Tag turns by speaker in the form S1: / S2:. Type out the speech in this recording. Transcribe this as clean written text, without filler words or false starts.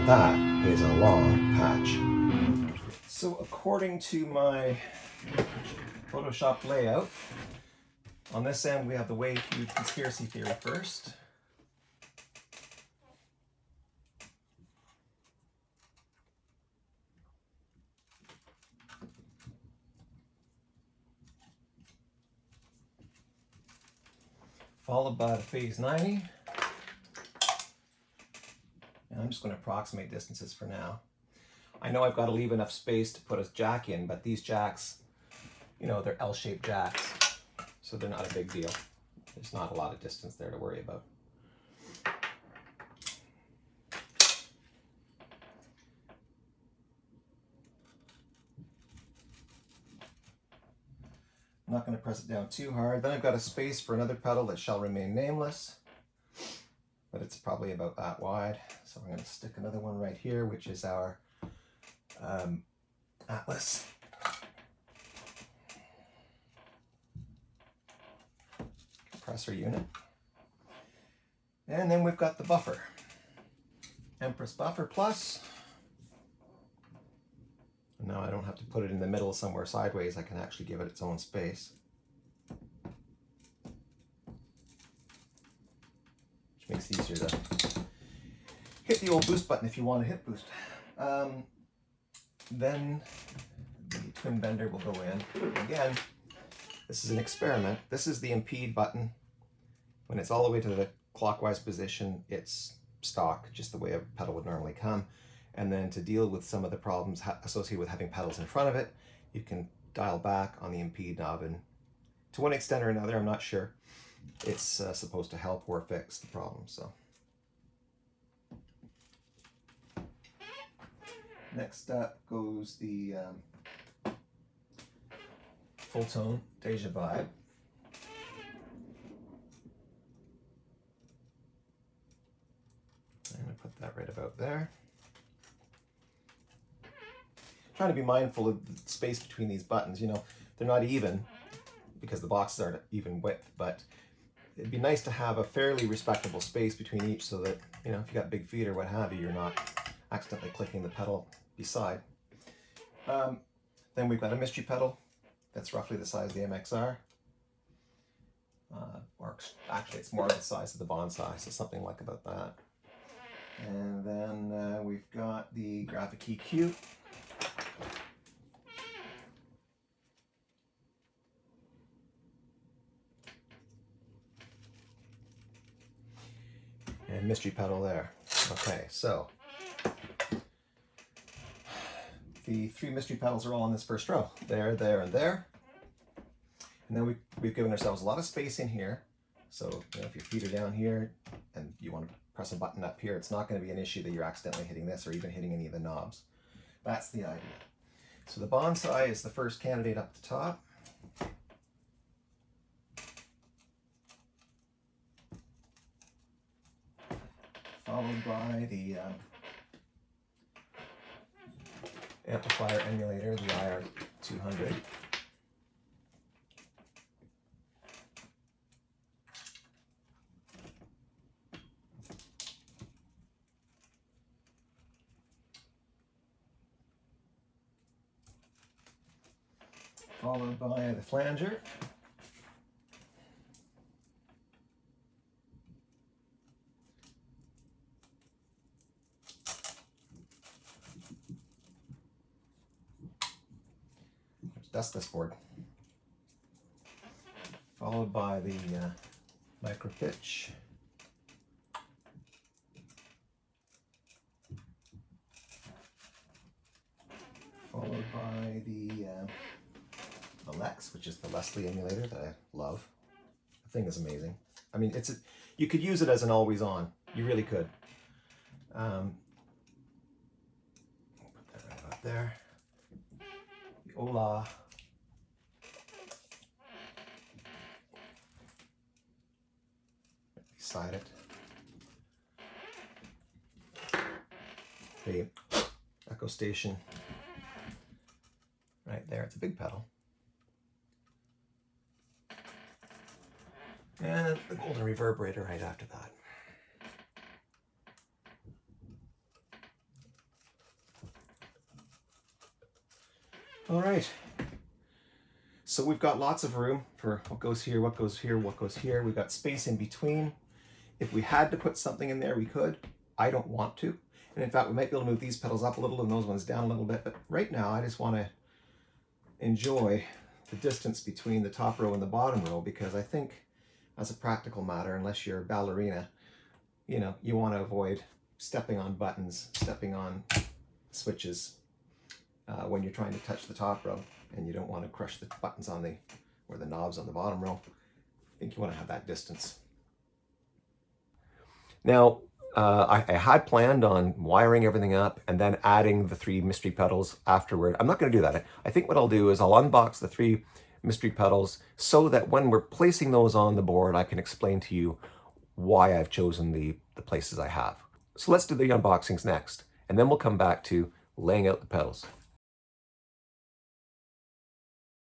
S1: that is a long patch. So according to my Photoshop layout, on this end we have the way to conspiracy theory first. Followed by the phase 90. And I'm just going to approximate distances for now. I know I've got to leave enough space to put a jack in, but these jacks, you know, they're L-shaped jacks, so they're not a big deal. There's not a lot of distance there to worry about. I'm not going to press it down too hard. Then I've got a space for another pedal that shall remain nameless, but it's probably about that wide. So I'm going to stick another one right here, which is our Atlas. Compressor unit. And then we've got the buffer. Empress Buffer Plus. Now I don't have to put it in the middle somewhere sideways. I can actually give it its own space. Which makes it easier to hit the old boost button if you want to hit boost. Then the twin bender will go in. Again, this is an experiment. This is the impede button. When it's all the way to the clockwise position, it's stock, just the way a pedal would normally come. And then to deal with some of the problems associated with having pedals in front of it, you can dial back on the impede knob, and to one extent or another, I'm not sure, it's supposed to help or fix the problem. So next up goes the full tone Deja Vibe. And I put that right about there. Trying to be mindful of the space between these buttons. You know, they're not even because the boxes aren't even width, but it'd be nice to have a fairly respectable space between each so that, you know, if you got big feet or what have you, you're not accidentally clicking the pedal beside. Then we've got a mystery pedal that's roughly the size of the MXR. Or actually it's more the size of the Bonsai, so something like about that. And then we've got the graphic EQ. And mystery pedal there. Okay, so the three mystery pedals are all in this first row. There, there, and there. And then we've given ourselves a lot of space in here. So you know, if your feet are down here and you want to press a button up here, it's not going to be an issue that you're accidentally hitting this or even hitting any of the knobs. That's the idea. So the Bonsai is the first candidate up the top. Followed by the amplifier emulator, the IR200. Followed by the flanger. Dustless board, followed by the micro pitch, followed by the Lex, which is the Leslie emulator that I love. The thing is amazing. I mean, you could use it as an always on. You really could. Put that right about there. The Ola. Beside it. The Echo Station. Right there, it's a big pedal. And the golden reverberator right after that. All right. So we've got lots of room for what goes here, what goes here, what goes here. We've got space in between. If we had to put something in there, we could. I don't want to. And in fact, we might be able to move these pedals up a little and those ones down a little bit. But right now, I just want to enjoy the distance between the top row and the bottom row, because I think as a practical matter, unless you're a ballerina, you know, you want to avoid stepping on buttons, stepping on switches when you're trying to touch the top row, and you don't want to crush the buttons on or the knobs on the bottom row. I think you want to have that distance. Now, I had planned on wiring everything up and then adding the 3 mystery pedals afterward. I'm not going to do that. I think what I'll do is I'll unbox the 3 mystery pedals so that when we're placing those on the board, I can explain to you why I've chosen the places I have. So let's do the unboxings next, and then we'll come back to laying out the pedals.